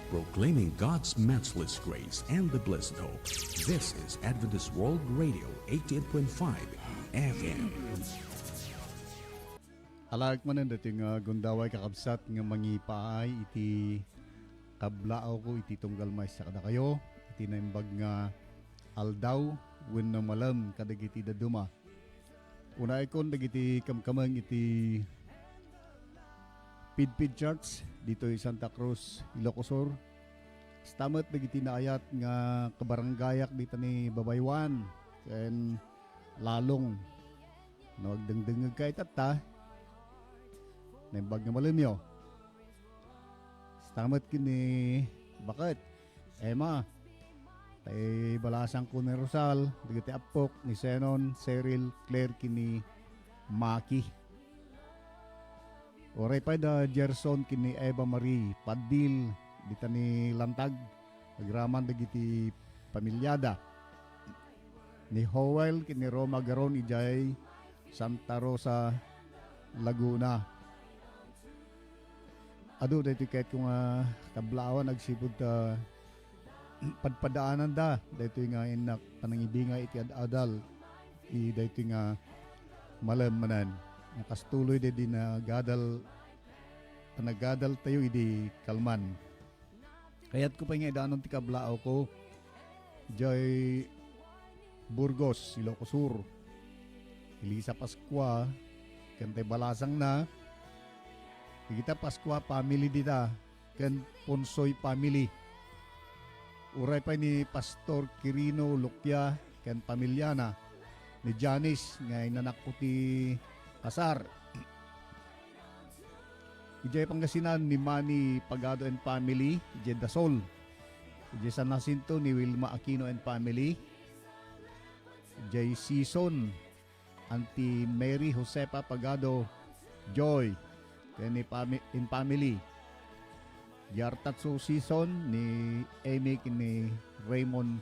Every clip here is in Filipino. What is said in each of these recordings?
proclaiming God's matchless grace and the blessed hope. This is Adventist World Radio, 88.5 FM. Alag manan dati nga gundaway kakabsat nga mangipaay iti kablao ko iti tunggal may sa kada kayo iti naimbag nga aldaw wenno malam kadagiti daduma. Una ikon dagiti kamkamang iti Pidpid Church dito sa Santa Cruz, Ilocos Sur. Stamat dagiti naayat nga kabaranggayak dito ni Babaywan ken lalong nagdengdengeg kay tata. Naimbag nga malimyo. Stamat kini bakit? Emma tay balasang ko ni Rosal, dagiti apok ni Senon, Cyril, Claire kini Maki. Oray pa da Gerson kini Eva Marie Padil dita ni Lantag agraman dagiti pamilyada ni Howell kini Roma Garon ijay Santa Rosa Laguna. Adu dito kahit kung kablawan nagsibod ta padpadaanan da dito nga inak panangibinga iti adal i dito nga malamanan nakastuloy de din na nagadal tayo idi kalman. Kaya't ko pa nga idaanon ti kablao ko jay Burgos, Ilocos Sur. Elisa Pascua kante balasang na kita Pascua family dita ken Ponsoy family. Uray pa ni Pastor Quirino Lucia ken pamilyana ni Janice nga inanak ko ti Kasar. Ijay Pangasinan ni Manny Pagado and family, ijay Dasol. Ijay San Jacinto ni Wilma Aquino and family. Ijay Season Auntie Mary Josepa Pagado Joy in family. Yartatso Season ni Amy ni Raymond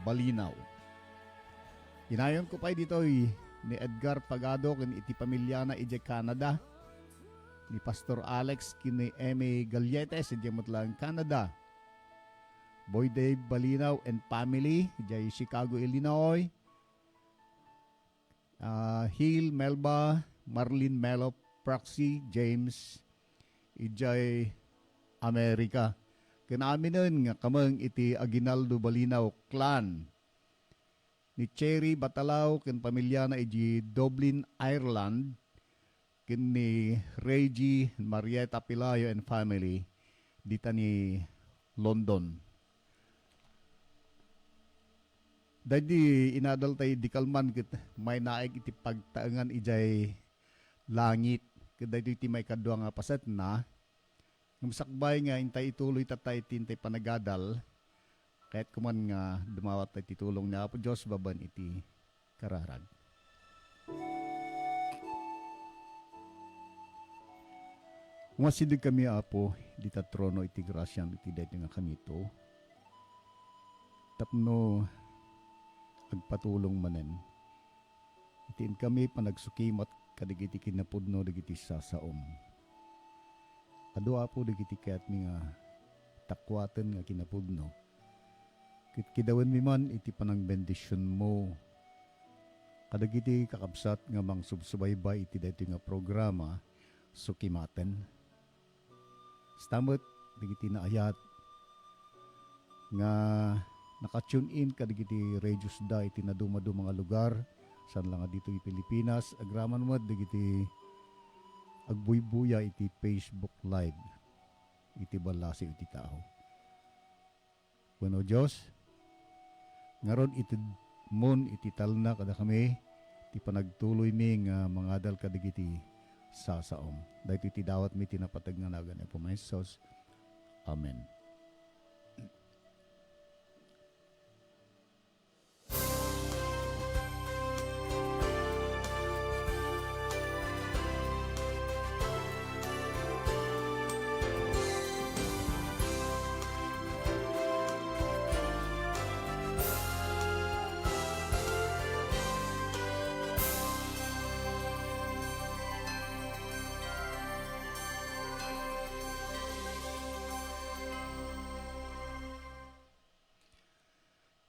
Balinaw. Inayon ko pa dito ni Edgar Pagado kini iti pamilyana ije Canada, ni Pastor Alex kini Eme Galletes ije Mutlang Canada, Boy Dave Balinaw and family ije Chicago, Illinois, Hill Melba Marlene Melo Proxy James ije Amerika. Kinaminon nga kamang iti Aguinaldo Balinaw clan ni Cherry Batalaw ken pamilya na iji Dublin, Ireland ken ni Reggie Marieta Pilayo and family dita ni London. Dadi inadal tay di kalman ket may naeg iti pagtaengan ijay langit ket dadi iti may kadua nga paset na ngumsakbay nga intay ituloy tatay tintay panagadal. Kahit kuman nga dumawat na titulong na po Diyos baban iti kararag. Umasidig kami apo dita trono iti grasyan iti dahil nga kami ito. Tapno agpatulong manen. Itiin kami panagsukimat kadigiti kinapudno digiti sasaom. Ado apo digiti kaya't nga takwaten nga kinapudno. Kidawan mi man iti panang bendisyon mo. Kadagiti kakabsat nga mang subsubaybay iti dito nga programa sukimaten. Stamot digiti na ayat nga nakatune in kadagiti radios da iti nadumado mga lugar san lang dito iti Pilipinas agraman mo digiti agbuybuya iti Facebook Live iti balasi iti tao. Bueno Diyos ngaron iti mon iti talna kada kami ti panagtuloy mi nga mangadal kadagiti sasaom. Dahil iti dawat mi tinapatag nga nagan po may Jesus. Amen.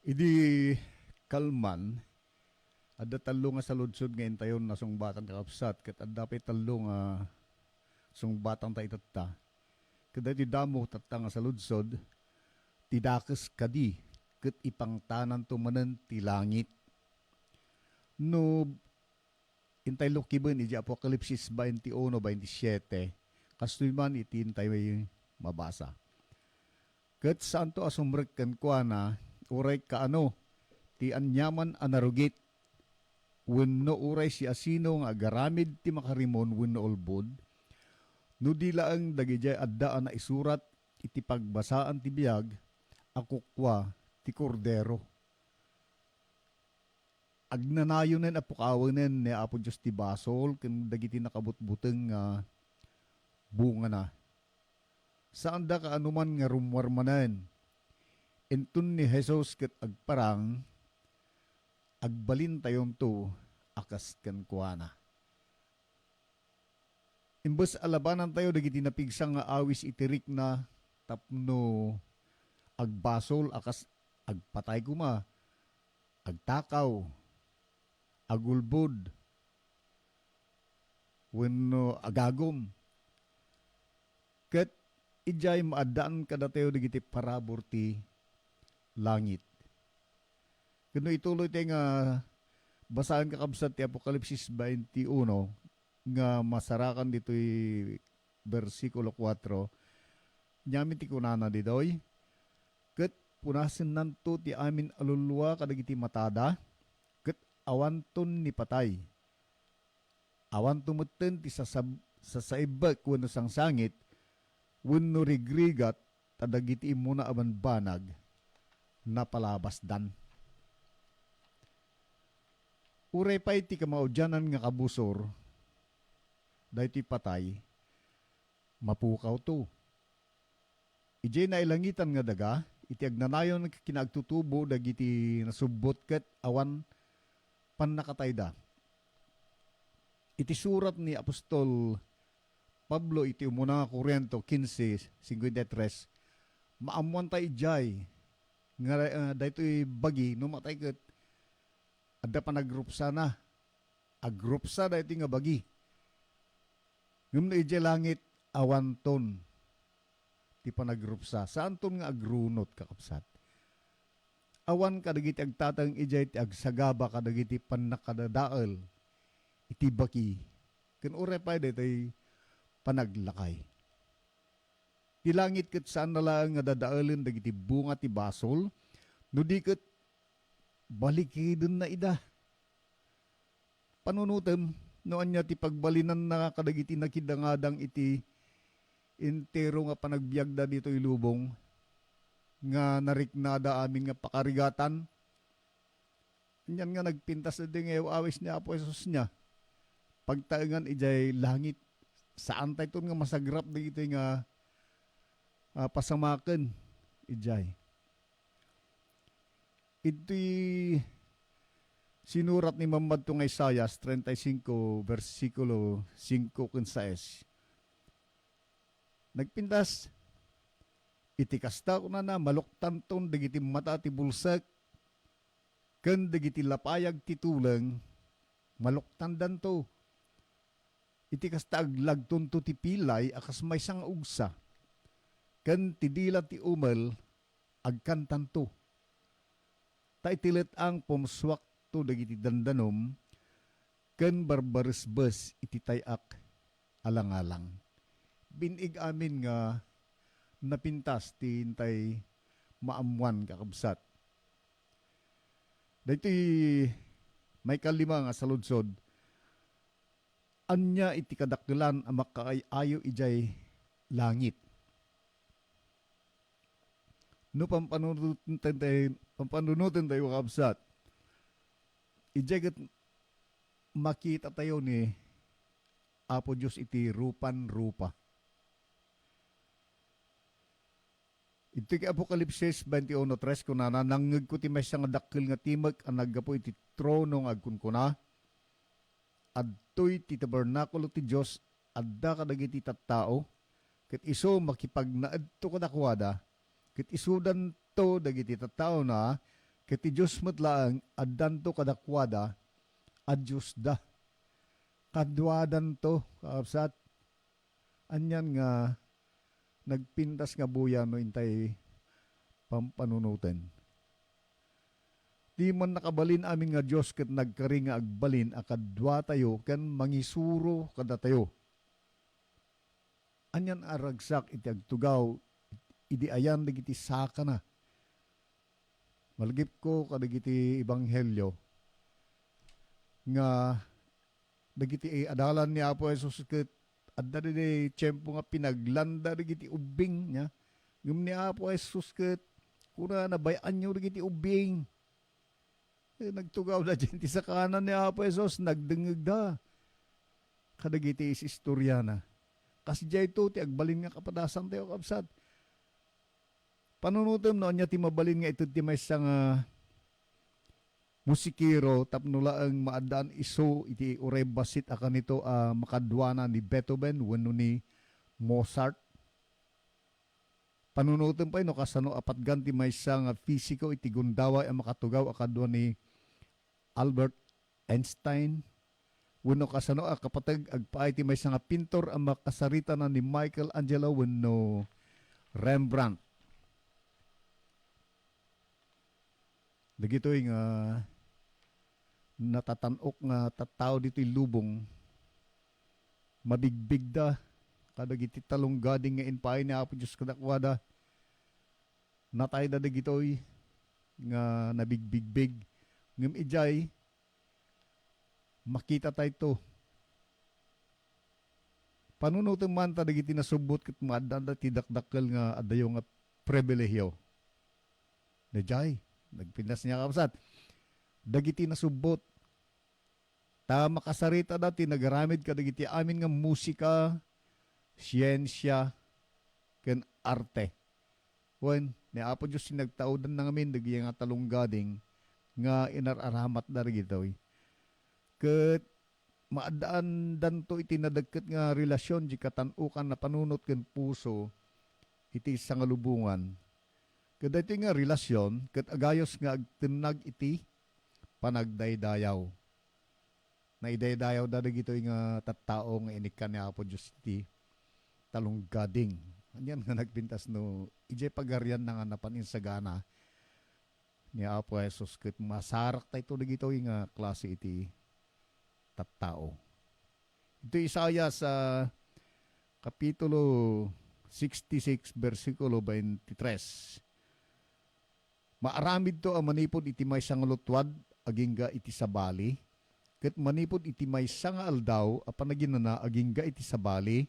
Idi kalman, ada talo nga sa ludsod nga intayon na sungbatan kakapsat, kat ada pa talo nga sungbatan ta itata. Kada ti damo tatta nga sa ludsod, tidakes kadi, kat ipangtanan tumanan ti langit. No, intay lukiban, iji Apokalipsis 21-27, kastoy man itintay may mabasa. Kat saan to asumrek kan kwa na, uray ka ano, ti anyaman anarugit, wenno uray si asino nga agaramid ti makarimon wenno ulbod, no di laang dagijay addaan na isurat iti pagbasaan ti biyag, ako kwa ti kordero. Agnanayonen apukawanen ni Apo Diyos ti basol, ken dagiti nakabutbuteng nga bunga na. Saan da ka anuman nga rumwarmanan, entun ni Jesus ket agparang, agbalin tayon to, akas ken kuana. Imbes alabanan tayo, dagiti napigsang nga awis itirik na, tapno agbasol, akas agpatay kuma, agtakaw, agulbod, wenno agagom. Ket ijay maadaan kada tayo digiti parabor ti langit. Kano ituloy tayo nga basahan kakabsat ti Apokalipsis 21 nga masarakan dito'y versikulo 4. Nyami ti kunana ditoy. Ket punasin nanto ti amin alulwa kadagiti matada. Ket awanton ni patay. Awan tumuten ti sasaibak wenno sangsangit wenno rigrigat tadagiti imuna aman banag na palabasdan. Uray pa iti kamaudyanan nga kabusor, dahiti patay, mapukaw to. Ijay na ilangitan nga daga, iti agnanayon kinagtutubo dagiti nasubot ket awan pannakatayda. Iti surat ni Apostol Pablo iti umuna nga Korinto 15:53, maamuan tayo ijay, nga dahito'y bagi, numatay ket, adda pa nagrupsa na. Agrupsa dahito nga bagi. Ngum na ijay langit, awanton. Ti pa nagrupsa. Saan ton nga agrunot kakapsat? Awan kadagiti agtatang ijay ti agsagaba kadagiti panakadadaal. Iti baki. Ken ure pa dahito'y panaglakay. Ti langit ket saan na lang nga dadaalen dagiti bunga ti basol, no di ket balikidin na ida. Panunutem, no anya ti pagbalinan na kadagiti nakidangadang iti intero nga panagbiagda dito ilubong, nga nariknada amin nga pakarigatan. Yan nga nagpintas na din awis ni Apo Jesus niya. Pagtaengan ijay langit, saan tayo nga masagrap dito nga pasamaken ijay. Ito'y sinurat ni Mamad tong Isaias 35 versikulo 5-6. Nagpintas, itikasta ko na maluktan ton dagiti mata ti bulsak, ken dagiti lapayag ti tulang, maluktan danto. Itikasta aglagton to ti pilay akas may sang ugsa, ken ti dila ti umel agkantanto. Ta itilit ang pumswak to dagiti dandanom, ken barbaresbes iti tayak alang-alang. Binig amin nga napintas ti intay maamuan kakabsat. Dahito'y may kalima nga sa ludsod, anya iti kadakdelan ang makaayo ijay langit. No pampanunutin tayo kakabsat, ijay makita tayo ni Apo Diyos iti rupan-rupa. Ito kay Apokalipsis 21:3 kuna na nangeg ko ti maysa nga dakkel nga timek ang naggapo iti trono nga agkunkuna. Adtoy ti tabernakulo ti Dios adda kadagiti tattao ket isu makipagnaadto kadakwada ket isudan to dagiti tattao na Kiti Diyos matlaang addanto kadakwada adyos da. Kadwadan to kaabsat. Anyan nga nagpintas nga buya no intay pampanunutin. Di man nakabalin amin nga Diyos ket nagkari nga agbalin akadwa tayo ken mangisuro kada tayo. Anyan aragsak iti agtugaw idi ayan dagiti saka na. Malgip ko kadagiti ebanghelyo nga dagiti adalan ni Apo Jesus ket adda di tiyempo nga pinaglanda dagiti ubing nya. Ngem ni Apo Jesus ket kuna nabayan nyo dagiti ubing. Nagtugaw na dyan sa kanan ni Apo Jesus, nagdengeg da. Kadagiti is istorya na. Kasi dyan ito, ti agbalin nga kapadasan tayo kapsat. Panunutom noon niya ti mabalin nga ito ti may isang musikiro tapnula ang maadaan iso iti urebasit akan ito makadwana ni Beethoven wenno ni Mozart. Panunutom pa ino kasano apat ganti may isang fisiko iti gundaway ang makatugaw akadwa ni Albert Einstein. Wenno kasano kapatag agpaay ti may isang pintor ang makasarita na ni Michelangelo wenno Rembrandt. Dagitoy nga natatanok nga tattao dito'y lubong mabigbig da kadagiti talong gading nga inpaay ni Apo Diyos kadakwada natay da dagitoy nga nabigbigbig ngem ijay makita tayo to panunutom man ta dagiti nasubot ket maadda ti dakdakkel nga adayo nga pribilehyo dajay nagpinas niya kapsat dagiti nasubot ta makasarita dati nagaramid ka dagiti amin nga musika siyensya ken arte wen ni Apo Diyos sinagtaudan na ngamin dagi nga talong gading nga inararamat da gitoy ket maadaan danto iti nadagket nga relasyon di katanukan na panunot ken puso iti sangalubungan ket iti nga relasyon ket agayos nga agtinag iti panagdaydayaw na idaydayaw da gitoy nga tattao nga inikan ni Apo Diyos iti talong gading. Anyan nga nagpintas no, ijay pagaryan na nga napaninsagana ni Apo Jesus ket masarak tayo ito dagitoy nga klase iti tattao. Ito Isaiah sa kapitulo 66 versikulo 23. Maaramid to ang manipod iti maysa nga lutwad agingga iti sabali ket manipod iti maysa nga aldaw a panaginana agingga iti sabali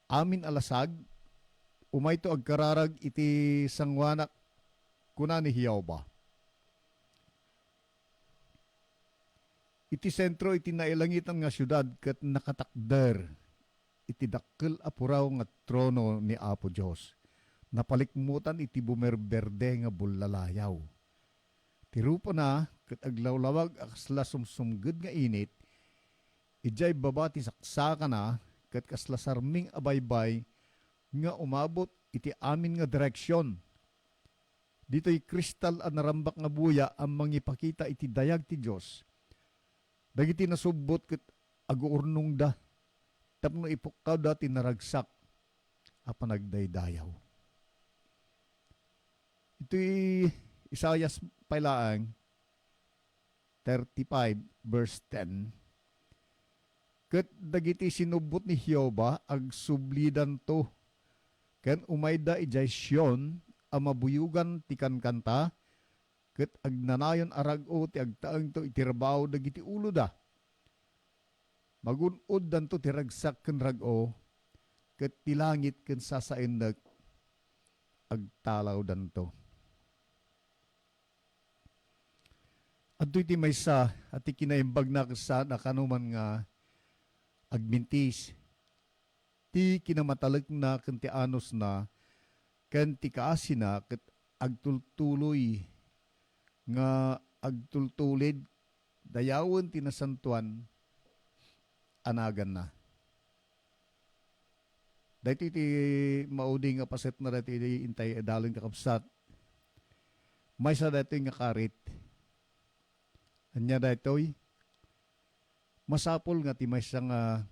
amin alasag umayto agkararag iti sangwanak kuna ni Hiyawba. Iti sentro iti nailangitan nga syudad ket nakatakder iti dakkel a puraw nga trono ni Apo Dios. Napalikmutan iti bumerberde nga bullalayaw. Tirupo na ket aglawlawag akasla sumsumged nga init ijay babati saksaka na ket kasla sarming abaybay nga umabot iti amin nga direksyon. Dito'y kristal a narambak nga buya ang mangipakita iti dayag ti Dios. Dagiti nasubot ket aguurnong da tapno ipukkaw da ti naragsak a panagdaydayaw. Ito'y Isaiah pailaang 35 verse 10. Ket dagiti sinubot ni Hiyawba ag sublidan to. Ken umayda ijay Sion a mabuyugan ti kankanta ket agnanayon arag-o ti agtaeng to itirbaw dagiti ulo da. Magunod danto ti ragsak ken rag-o ket ti langit ken sasaendak agtalaw danto. Adto iti maysa at ti kinaimbag na sa nakanuman nga agmintis. Ti kinamatalag na ken ti anos na ken ti kaasi na ket agtultuloy nga agtultulid dayawon ti nasantuan anagan na. Dahito iti mauding nga paset na dati intay edalon kakabsat. May sa datoy nga karit. Anya datoy, masapol nga ti may sa nga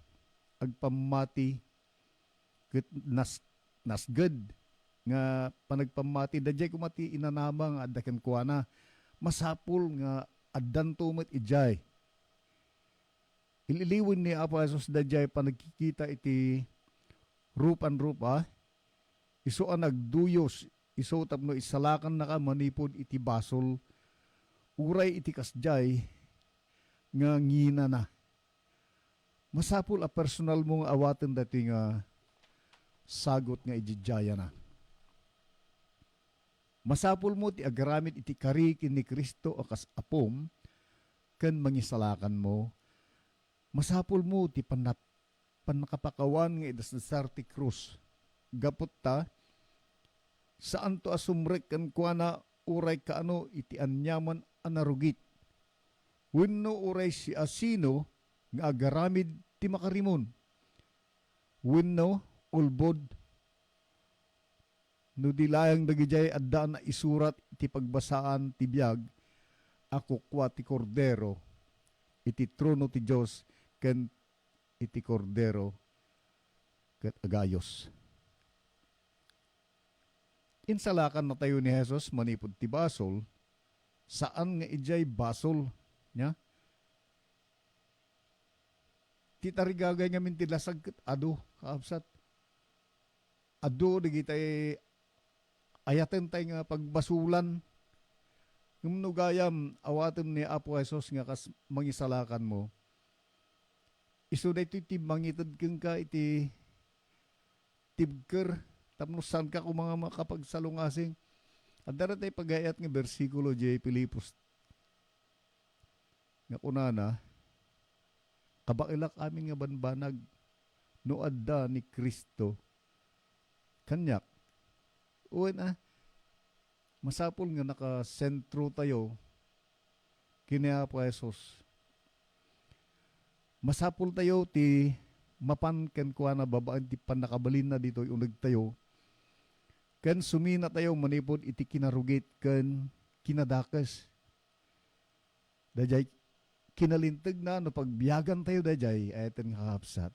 agpamati ket nas good nga panagpamati dajay kumati inanamang addaken kuana masapul nga addan tumet ijay ililiwin ni Apo Jesus dajay panagkikita iti rupa iso ang nagduyos iso tapno isalakan na ka manipod iti basol uray iti kasjay nga ngina na masapul a personal mong awaten dati nga sagot nga ijijaya na. Masapul mo ti agaramid iti karikin ni Kristo akas apom ken mangisalakan mo. Masapul mo ti panakapakawan nga idasdasar ti krus. Gapot ta saan to asumrek ken kuana uray kaano iti anyaman anarugit. Wenno uray si asino nga agaramid ti makarimon. Wenno ulbod no dilayang dagijay adda na isurat iti pagbasaan ti biag ako kwa ti kordero iti trono ti Dios ken iti kordero ket agayos. Insalakan na tayo ni Jesus manipod ti basol saan nga ijay basol nya ti tarigagay nga min ti lasag ket adu kaabsat adu digitay ayaten tay nga pagbasulan ngumno gayam awaten ni Apo Jesus nga kas mangisalakan mo isu daytoy ti mangited ken ka iti tibker tapno saan ka kung mga makapagsalungasing at daratay pagayat nga bersikulo di Pilipos nga kunana kabakilak amin nga banbanag no adda ni Kristo kanyak uwan masapol nga nakasentro tayo kini Apo Jesus masapol tayo ti mapan ken kuana babaan ti panakabalin na dito uneg tayo ken sumina tayo manipod iti kinarugit ken kinadakas dajay kinalinteg na no pagbiyagan tayo dajay ayaten nga kapsat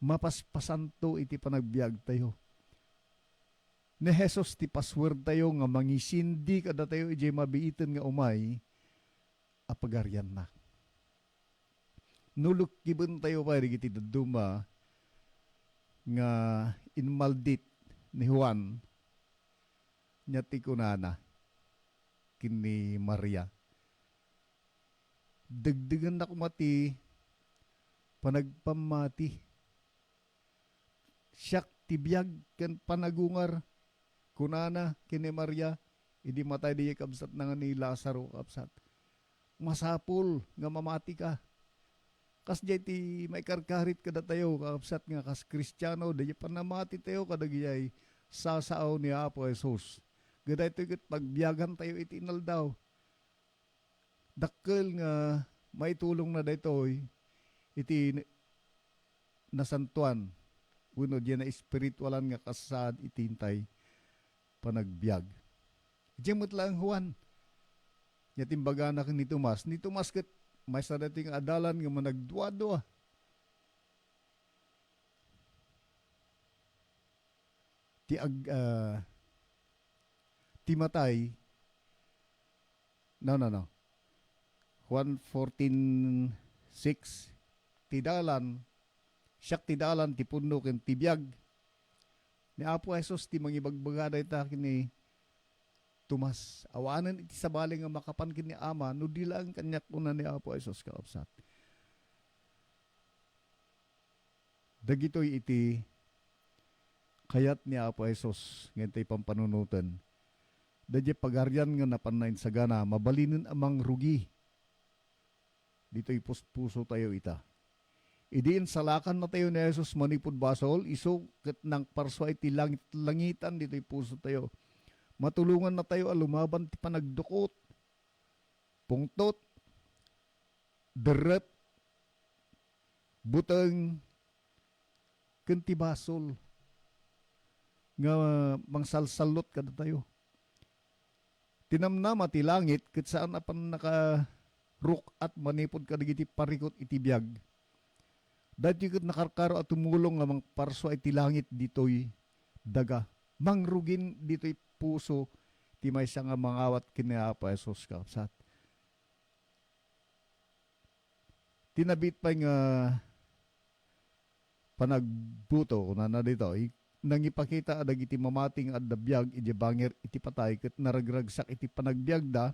mapaspasan to iti panagbiag tayo ni Jesus ti password tayo nga mangisindi kada tayo ijay mabiiten nga umay apagaryan na. Nuluk giben tayo pa iti daduma nga inmaldit ni Juan nya ti kunana kini Maria. Dagdagan na kumati panagpamati. Siyak tibiyag ken panagungar kunana kini Maria idi matay di kabsat na ni Lazaro kabsat masapul nga mamati ka kas jay ti may karkarit kada tayo kabsat nga kas Kristiyano di panamati tayo kadagiyay sasao ni Apo Jesus gaday to ket pagbiyagan tayo iti inaldaw dakkel nga may tulong na daytoy iti nasantuan uno diyan na espiritualan nga kasad itintay panagbiag. Diyemot lang Juan. Yatimbaga na ni Tomas. Ni Tomas ket may sa dating adalan nga managduwa-duwa. Ti matay. No. Juan 14:6 ti dalan siyak ti dalan ti punno ken ti biag ni Apo Jesus ti mangibagbaga dayta kini Tomas awanen iti sabali nga makapan kini Ama no dila ang kanyak una ni Apo Jesus kaupsat dagitoy iti kayat ni Apo Jesus ngentay pampanunutan dadya pagaryan nga napanain sa gana mabalinin amang rugi dito'y puso tayo ita. Idiin salakan na tayo ni Jesus manipod basol, iso ket nang parswa iti langit-langitan dito'y puso tayo. Matulungan na tayo alumaban ti panagdukot, pungtot, deret, buteng, ken ti basol nga mangsalsalot kada tayo. Tinamnama ti langit ket saan apan naka ruk at manipod kadagiti parikot iti biag. Dati ket nakarkaro at tumulong lamang parso iti langit ditoy daga. Mangrugin ditoy puso ti maysa nga mangawat kinaapa Jesus kapsat. Tinabit pa nga panagbuto kuna na dito nangipakita adag iti mamating at dabiyag iti bangir iti patay ket naragragsak iti panagbiag da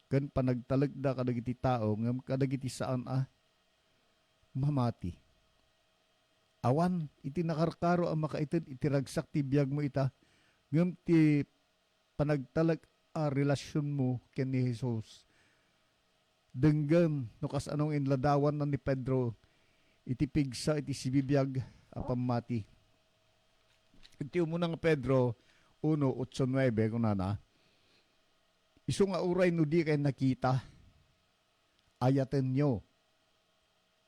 ken panagtalag da kadag iti tao ngem kadag iti saan mamati. Awan iti nakarkaro ang makaited iti ragsak ti biag mo ita ngem ti panagtalag a relasyon mo ken ni Jesus. Denggem no kas anong inladawan na ni Pedro iti pigsa iti sibibiyag a pamati. Iti umunang Pedro 1:8-9 kunana. Isu nga uray no di kay nakita ayaten nyo.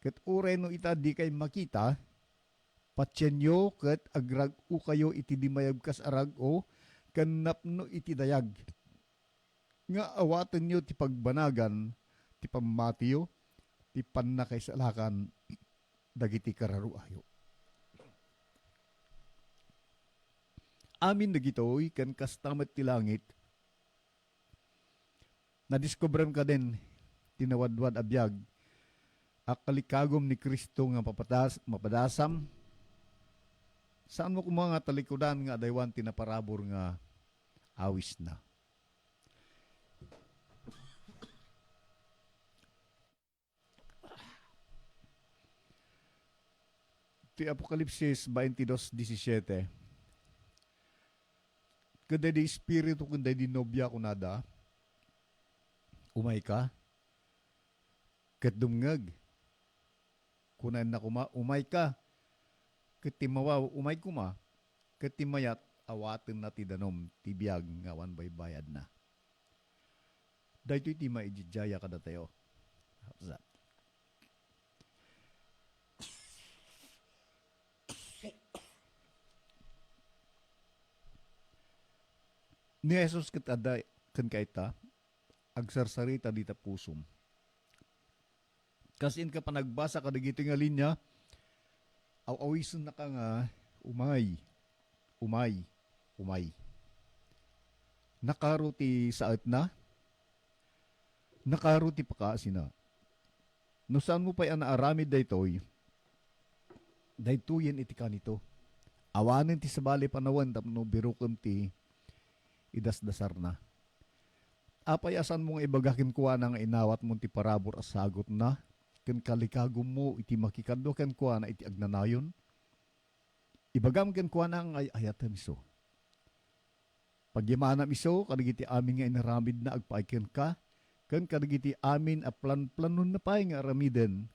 Ket uray no ita di kay makita patyen nyo ket agrag u kayo iti dimayag kas arag o ken napno iti dayag. Nga awaten nyo ti pagbanagan ti pamatiyo ti pannakaisalakan dagiti kararuayo. Amin dagitoy ken kastamet ti langit. Nadiskobran ka din tinawadwad a biag akalikagom ni Kristo nga mapadasam. Saan mo kumanga talikudan nga daywan tinaparabor nga awis na. Ti Apokalipsis 22:17. Kada di espiritu kundi di nobya kunada, umay ka, ket dumngeg, kunan na kuma, umay ka, ket timawaw, umay kuma, ket timayat, awaten na ti danom, tibiyag, ngawan baybayad na. Dahito iti maijijaya kada tayo. How's that? Ni Jesus ket adda ken kaita agsarsarita dita pusom. Kasin ka pa nagbasa kadagiti nga linya, awawison na ka nga umay. Nakaro ti saat na, nakaro ti pakaasina. No saan mo pa'y anaaramid daytoy, daytoyen iti kanito. Awanin ti sabali panawan tapno birukem ti idasdasar na. Apay asan mong ibagakin kuha nga inawat mong ti parabor as sagot na, ken kalikagom mo iti makikaddo ken kuha na iti agnanayon. Ibagam ken kuha na nga ayatem iso. Pagyamanam iso, kadagiti amin nga inaramid na agpaiken ka, ken kadagiti amin a plan-planon na pay nga aramiden,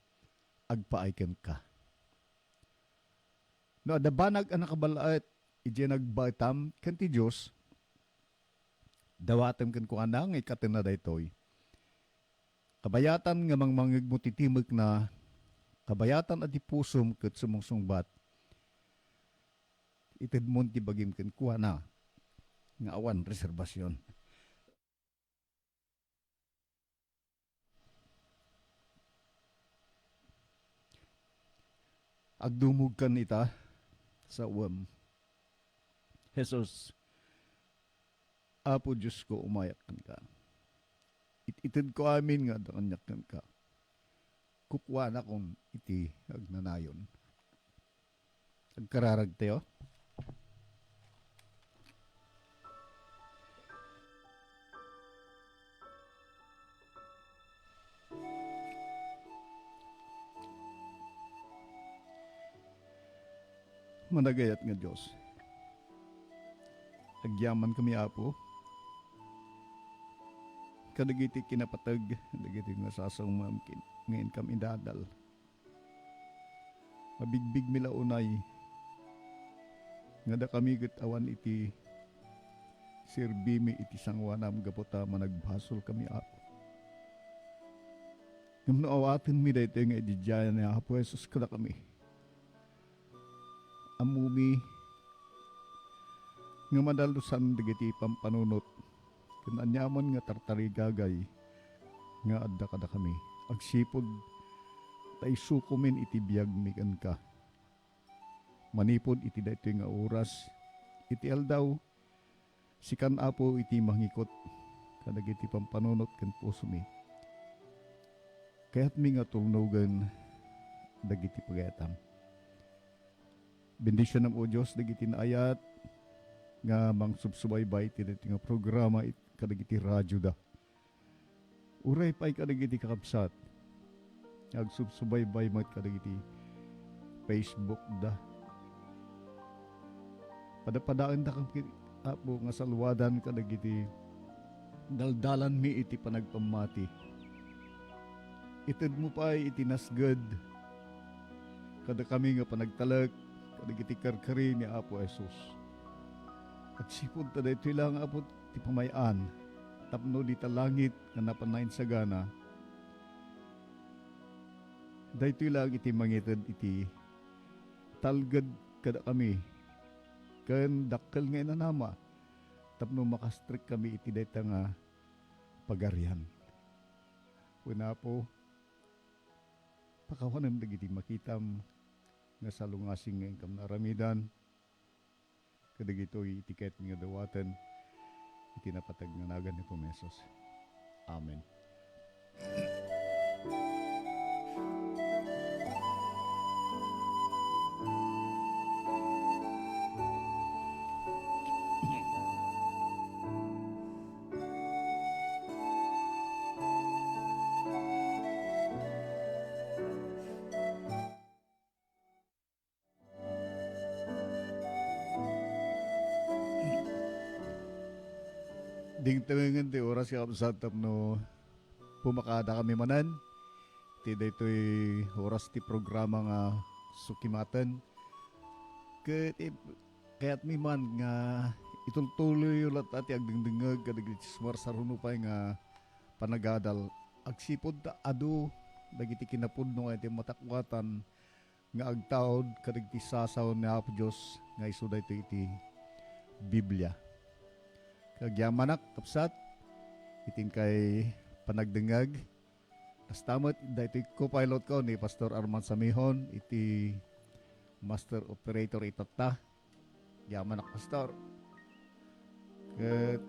agpaiken ka. No, adabanag ang nakabalaat, iti nagbaitam, ken ti Diyos, dawatem ken kuha na nga ikaten na daytoy. Kabayatan nga mangmangig mo titimik na, kabayatan at ipusum ket sumungsungbat, ited mo ti bagim ken kuha na, nga awan reserbasyon. Agdumog kan ita sa uwam. Jesus, Apo Diyos ko, umayak ka. Itid ko amin nga kanyak ka. Kukwa na kong iti agnanayon. Agkararag tayo. Managayat nga Diyos. Agyaman kami, Apo. Kadagiti kinapatag, kadagiti nga sasang mamkin, ngayon kami dadal. Mabigbig mila unay, nga da kami awan iti sirbimi iti sangwanam gapota managbasol kami, Apo. Ngam naawatin mi dayto nga ididyayan niya, Apo Jesus kada kami. Amumi nga madalusan dagiti pampanunot ken anyaman nga tartarigagay nga adda kada kami agsipod tay sukumin iti biag miken ka manipod iti daytoy nga oras iti aldaw sikan apo iti mangikot kadagiti pampanunot ken puso mi kaya't mi nga tulnogan dagiti pagayatam. Bendisyon ng o Diyos dagiti naayat nga mangsubsubaybay ti nga programa kadagiti radyo da. Uray pa'y kadagiti kakabsat. Agsubsubaybay mat kadagiti Facebook da. Padapadaan da kang apo nga salwadan kadagiti daldalan mi iti panagpamati. Ited mo pa'y itinasgad kada kami nga panagtalak kadagiti karkari ni Apo Jesus. At sipod ta daytoy lang Apo ti pamayan tapno di ta langit nga napanain sa gana. Daytoy lang iti mangited iti talgad kada kami ken dakkel nga inanama tapno makastrik kami iti dayta nga pagarian. Una po pakawanan dagiti makitam nga salungasing nga ingkam naramidan kadagitoy itiket nga dawatan iti napatag nga nagan ni Pumesos. Amen. Ding tawengan ti oras ka kapsat no pumakada kami manan. Ti daytoy oras ti programa nga sukimatan. Kaya't mi man nga itultuloy ulat ati agdingdingag kadagiti sumarsaruno pay nga panagadal. Agsipod ta adu dagiti kinapudno iti matakwatan nga agtaod kadagiti sasaw ni Apo Dios nga isu daytoy iti Biblia. Kagyamanak kapsat itin kay panagdengag tastamat daytoy co-pilot ko ni Pastor Arman Samihon iti master operator itata yamanak pastor ket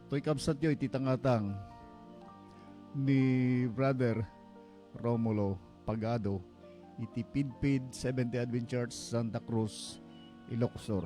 toy kapsat yo iti tangatang ni brother Romulo Pagado iti Pidpid Seventh Adventist Church Santa Cruz Ilocos Sur.